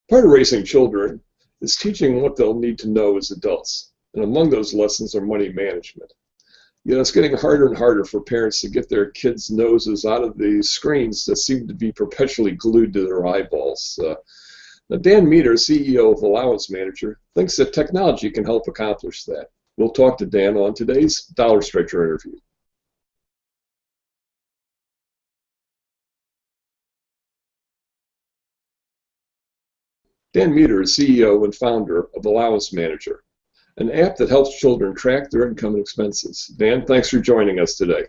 Part of raising children is teaching what they'll need to know as adults, and among those lessons are money management. You know, it's getting harder and harder for parents to get their kids' noses out of the screens that seem to be perpetually glued to their eyeballs. Now, Dan Meader, CEO of Allowance Manager, thinks that technology can help accomplish that. We'll talk to Dan on today's Dollar Stretcher interview. Dan Meader is CEO and founder of Allowance Manager, an app that helps children track their income and expenses. Dan, thanks for joining us today.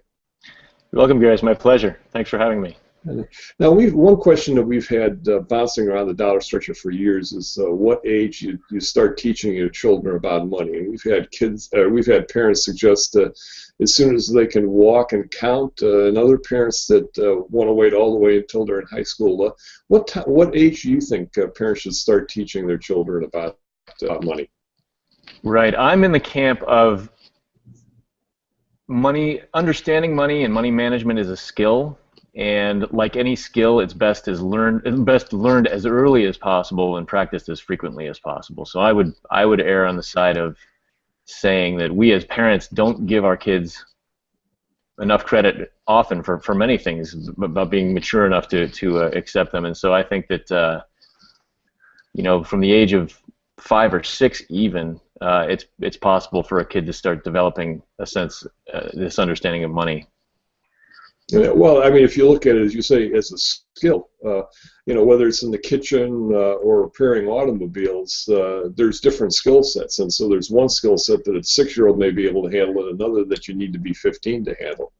You're welcome, Gary. It's my pleasure. Thanks for having me. Now, one question that we've had bouncing around the Dollar Stretcher for years is what age you start teaching your children about money. And we've had parents suggest as soon as they can walk and count, and other parents that want to wait all the way until they're in high school. What age do you think parents should start teaching their children about money? Right. I'm in the camp of understanding money and money management is a skill. And like any skill, it's best learned as early as possible and practiced as frequently as possible. So I would err on the side of saying that we as parents don't give our kids enough credit often for many things about being mature enough to accept them. And so I think that you know, from the age of 5 or 6 even, it's possible for a kid to start developing a sense, this understanding of money. Yeah, well, I mean, if you look at it, as you say, as a skill, you know, whether it's in the kitchen or repairing automobiles, there's different skill sets. And so there's one skill set that a 6-year-old may be able to handle and another that you need to be 15 to handle.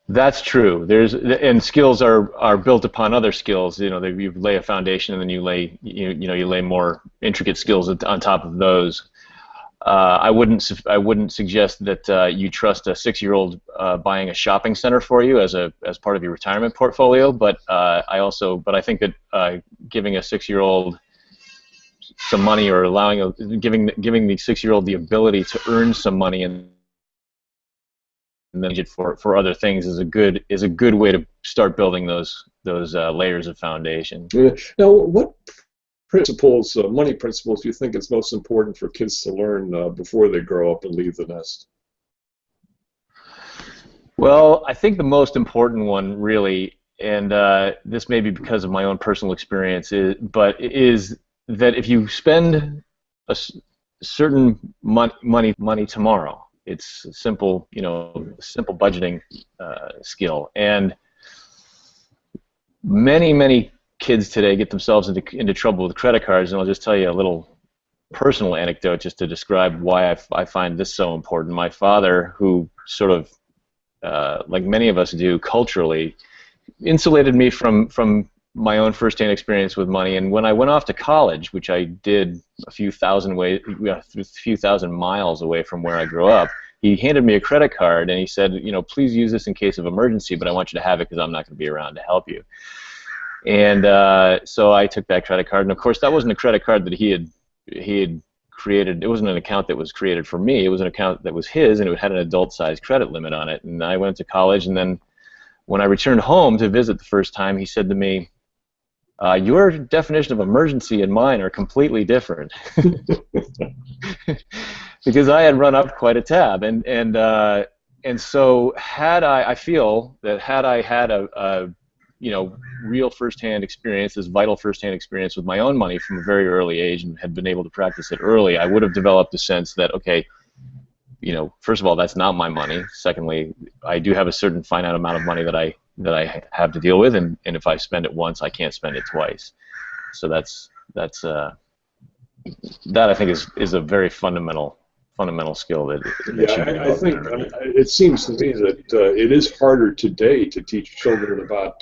That's true. And skills are built upon other skills. You know, you lay a foundation and then you lay more intricate skills on top of those. I wouldn't suggest that you trust a 6-year-old buying a shopping center for you as part of your retirement portfolio. But I think that giving a 6-year-old some money or giving the 6-year-old the ability to earn some money and manage it for other things is a good way to start building those layers of foundation. Now, what money principles do you think it's most important for kids to learn before they grow up and leave the nest? Well, I think the most important one really, and this may be because of my own personal experience, is that if you spend a certain money tomorrow, it's simple budgeting skill, and many kids today get themselves into trouble with credit cards, and I'll just tell you a little personal anecdote just to describe why I find this so important. My father, who sort of, like many of us do culturally, insulated me from my own firsthand experience with money, and when I went off to college, which I did a few thousand miles away from where I grew up, he handed me a credit card and he said, you know, please use this in case of emergency, but I want you to have it because I'm not going to be around to help you. And so I took that credit card, and of course that wasn't a credit card that he had created. It wasn't an account that was created for me. It was an account that was his, and it had an adult-sized credit limit on it. And I went to college, and then when I returned home to visit the first time, he said to me, your definition of emergency and mine are completely different. Because I had run up quite a tab, and so I feel that had I had a real firsthand experience, this vital firsthand experience with my own money from a very early age, and had been able to practice it early, I would have developed a sense that, okay, you know, first of all, that's not my money. Secondly, I do have a certain finite amount of money that I have to deal with, and if I spend it once, I can't spend it twice. So that I think is a very fundamental skill that yeah, I think it seems to me that it is harder today to teach children about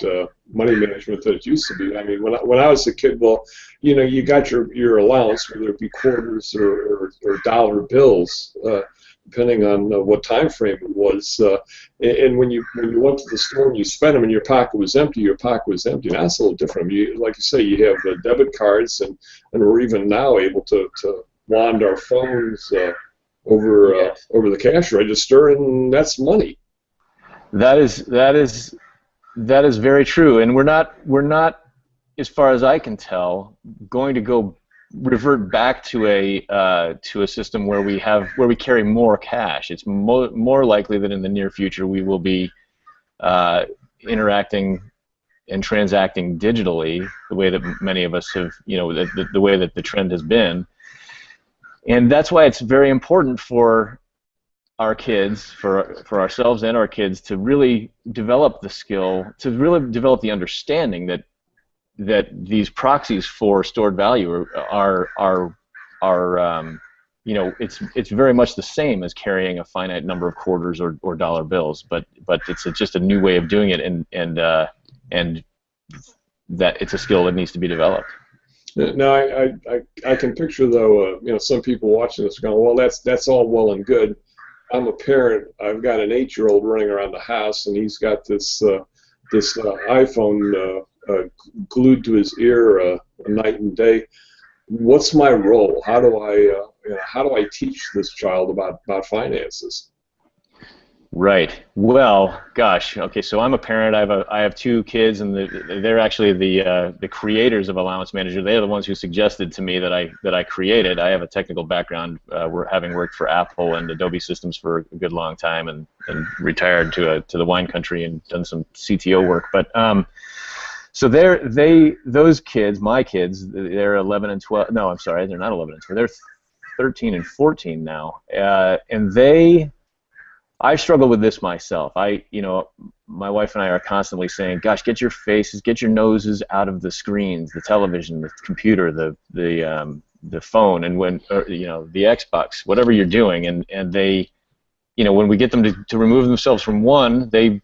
money management than it used to be. I mean, when I was a kid, well, you know, you got your allowance, whether it be quarters or dollar bills, depending on what time frame it was. And when you went to the store and you spent them and your pocket was empty, Now it's a little different. Like you say, you have debit cards, and we're even now able to wand our phones over the cash register, and that's money. That is very true, and we're not as far as I can tell, going to go revert back to a system where we carry more cash. It's more likely that in the near future we will be interacting and transacting digitally, the way that many of us have, the way that the trend has been. And that's why it's very important for our kids, for ourselves and our kids, to really develop the skill, to really develop the understanding that these proxies for stored value are it's very much the same as carrying a finite number of quarters or dollar bills, but it's just a new way of doing it, and that it's a skill that needs to be developed. Now, I can picture, though, some people watching this going, well, that's all well and good. I'm a parent. I've got an 8-year-old running around the house, and he's got this iPhone glued to his ear night and day. What's my role? How do I teach this child about finances? Right. Well, gosh. Okay. So I'm a parent. I have 2 kids, and they're actually the creators of Allowance Manager. They're the ones who suggested to me that I created. I have a technical background, having worked for Apple and Adobe Systems for a good long time, and retired to the wine country and done some CTO work. But so those kids, my kids, they're 11 and 12. No, I'm sorry, they're not 11 and 12. They're 13 and 14 now, and I struggle with this myself. My wife and I are constantly saying, "Gosh, get your faces, get your noses out of the screens, the television, the computer, the phone, and the Xbox, whatever you're doing." And they, when we get them to remove themselves from one, they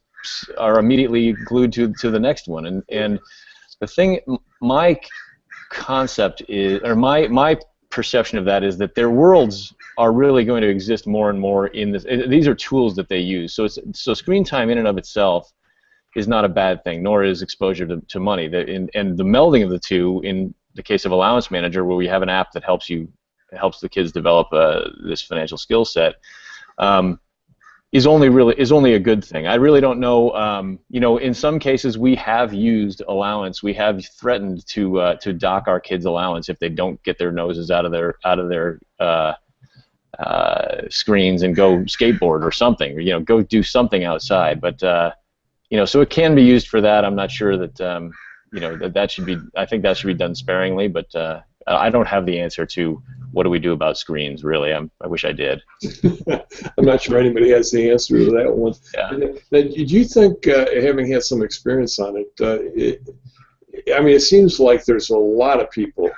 are immediately glued to the next one. And the thing, my concept is, or my perception of that is that their worlds are really going to exist more and more in this. These are tools that they use. So screen time in and of itself is not a bad thing, nor is exposure to money. And the melding of the two, in the case of Allowance Manager, where we have an app that helps the kids develop this financial skill set, is only a good thing. I really don't know. In some cases we have used allowance. We have threatened to dock our kids' allowance if they don't get their noses out of their screens and go skateboard or something, or go do something outside. But so it can be used for that. I'm not sure that that should be. I think that should be done sparingly. But I don't have the answer to what do we do about screens. Really, I wish I did. I'm not sure anybody has the answer to that one. Yeah. Now, do you think, having had some experience on it, it seems like there's a lot of people.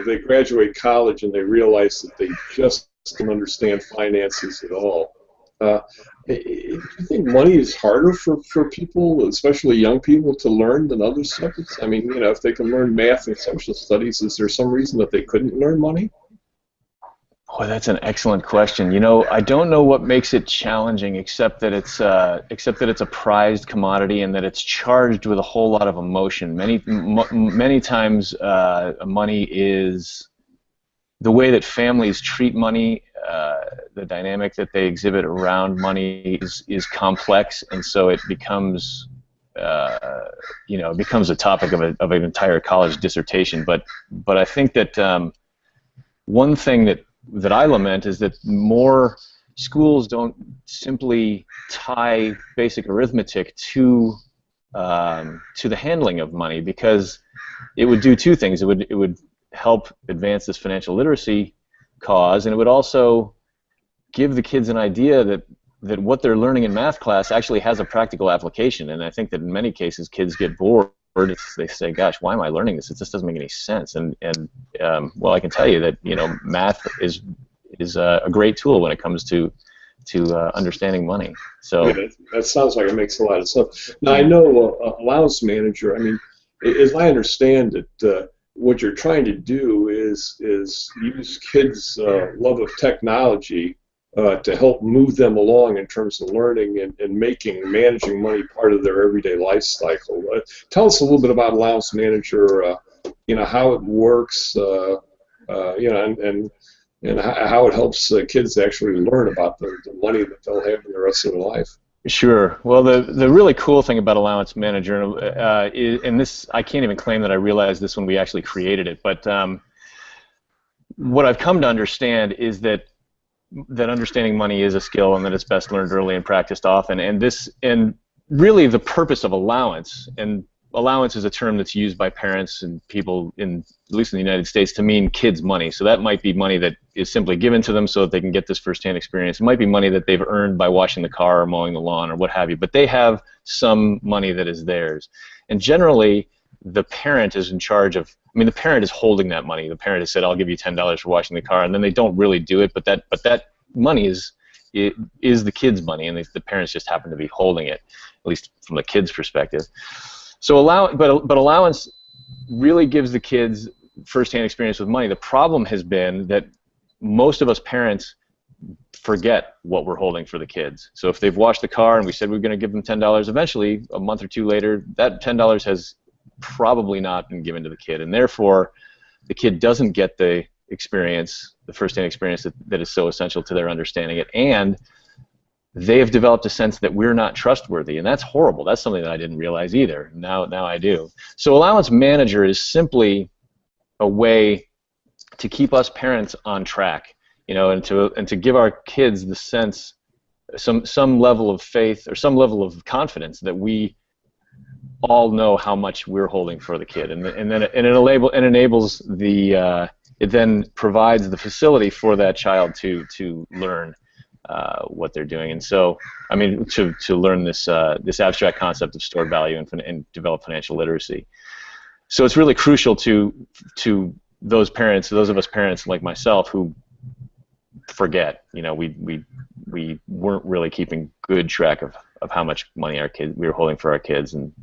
They graduate college and they realize that they just don't understand finances at all. Do you think money is harder for people, especially young people, to learn than other subjects? If they can learn math and social studies, is there some reason that they couldn't learn money? Oh, that's an excellent question. I don't know what makes it challenging, except that it's a prized commodity and that it's charged with a whole lot of emotion. Many times, money is the way that families treat money. The dynamic that they exhibit around money is complex, and so it becomes a topic of an entire college dissertation. But I think that one thing that I lament is that more schools don't simply tie basic arithmetic to the handling of money, because it would do 2 things. It would help advance this financial literacy cause, and it would also give the kids an idea that what they're learning in math class actually has a practical application. And I think that in many cases kids get bored. They say, "Gosh, why am I learning this? It just doesn't make any sense." And well, I can tell you that math is a great tool when it comes to understanding money. So yeah, that sounds like it makes a lot of sense. Now, I know Allowance Manager. As I understand it, what you're trying to do is use kids' love of technology to help move them along in terms of learning and managing money part of their everyday life cycle. Tell us a little bit about Allowance Manager, how it works, and how it helps kids actually learn about the money that they'll have in the rest of their life. Sure. Well, the really cool thing about Allowance Manager is, and this I can't even claim that I realized this when we actually created it, but what I've come to understand is that understanding money is a skill and that it's best learned early and practiced often. And really the purpose of allowance, and allowance is a term that's used by parents and people at least in the United States, to mean kids' money. So that might be money that is simply given to them so that they can get this firsthand experience. It might be money that they've earned by washing the car or mowing the lawn or what have you, but they have some money that is theirs. And generally, the parent is in charge of, I mean, the parent is holding that money. The parent has said, I'll give you $10 for washing the car, and then they don't really do it, but that money is the kid's money, and the parents just happen to be holding it, at least from the kid's perspective. So but allowance really gives the kids firsthand experience with money. The problem has been that most of us parents forget what we're holding for the kids. So if they've washed the car and we said we're going to give them $10, eventually, a month or two later, that $10 has probably not been given to the kid, and therefore the kid doesn't get the experience, the firsthand experience that is so essential to their understanding it, and they have developed a sense that we're not trustworthy, and that's horrible. That's something that I didn't realize either. Now I do. So Allowance Manager is simply a way to keep us parents on track, and to give our kids the sense, some level of faith or some level of confidence that we all know how much we're holding for the kid, and it enables it then provides the facility for that child to learn what they're doing, and so I mean to learn this abstract concept of stored value and develop financial literacy. So it's really crucial to those of us parents like myself who forget. We weren't really keeping good track of how much money we were holding for our kids, and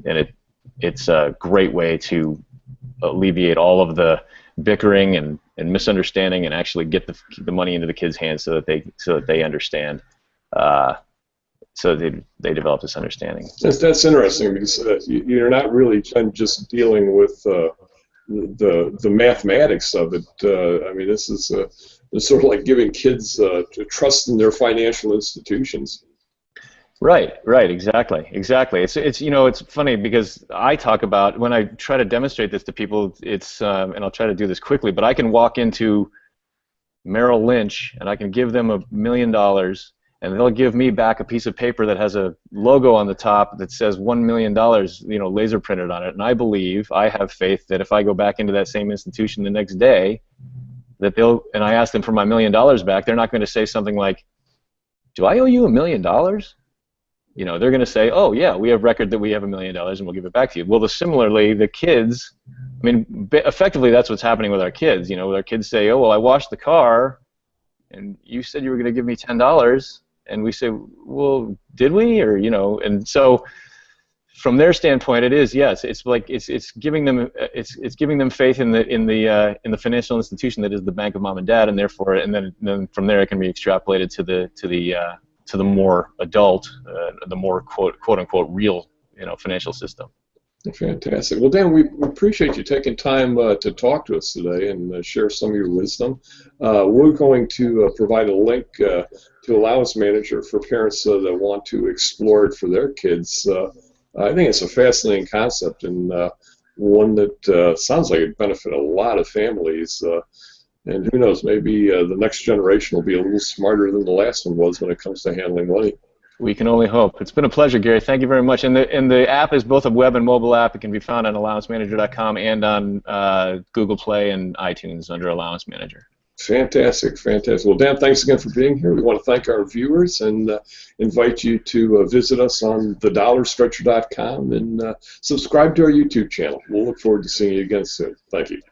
it's a great way to alleviate all of the bickering and misunderstanding, and actually get the money into the kids' hands so that they understand, so they develop this understanding. That's interesting, because you're not really just dealing with the mathematics of it. I mean, this is it's sort of like giving kids trust in their financial institutions. Right, exactly. It's funny because I talk about, when I try to demonstrate this to people, and I'll try to do this quickly, but I can walk into Merrill Lynch and I can give them $1 million, and they'll give me back a piece of paper that has a logo on the top that says $1 million, laser printed on it, and I have faith that if I go back into that same institution the next day, that and I ask them for my $1 million back, they're not going to say something like, "Do I owe you $1 million?" They're going to say, "Oh yeah, we have record that we have $1 million, and we'll give it back to you." Well, similarly, the kids, I mean, effectively that's what's happening with our kids. With our kids say, "Oh well, I washed the car, and you said you were going to give me $10," and we say, "Well, did we?" Or and so from their standpoint, it is, yes. It's like it's giving them faith in the financial institution that is the bank of mom and dad, and therefore, and then from there it can be extrapolated to the more adult, the more quote unquote real financial system. Fantastic. Well, Dan, we appreciate you taking time to talk to us today and share some of your wisdom. We're going to provide a link to Allowance Manager for parents that want to explore it for their kids. I think it's a fascinating concept, and one that sounds like it'd benefit a lot of families. And who knows, maybe the next generation will be a little smarter than the last one was when it comes to handling money. We can only hope. It's been a pleasure, Gary. Thank you very much. And the app is both a web and mobile app. It can be found on AllowanceManager.com and on Google Play and iTunes under Allowance Manager. Fantastic. Well, Dan, thanks again for being here. We want to thank our viewers and invite you to visit us on thedollarstretcher.com and subscribe to our YouTube channel. We'll look forward to seeing you again soon. Thank you.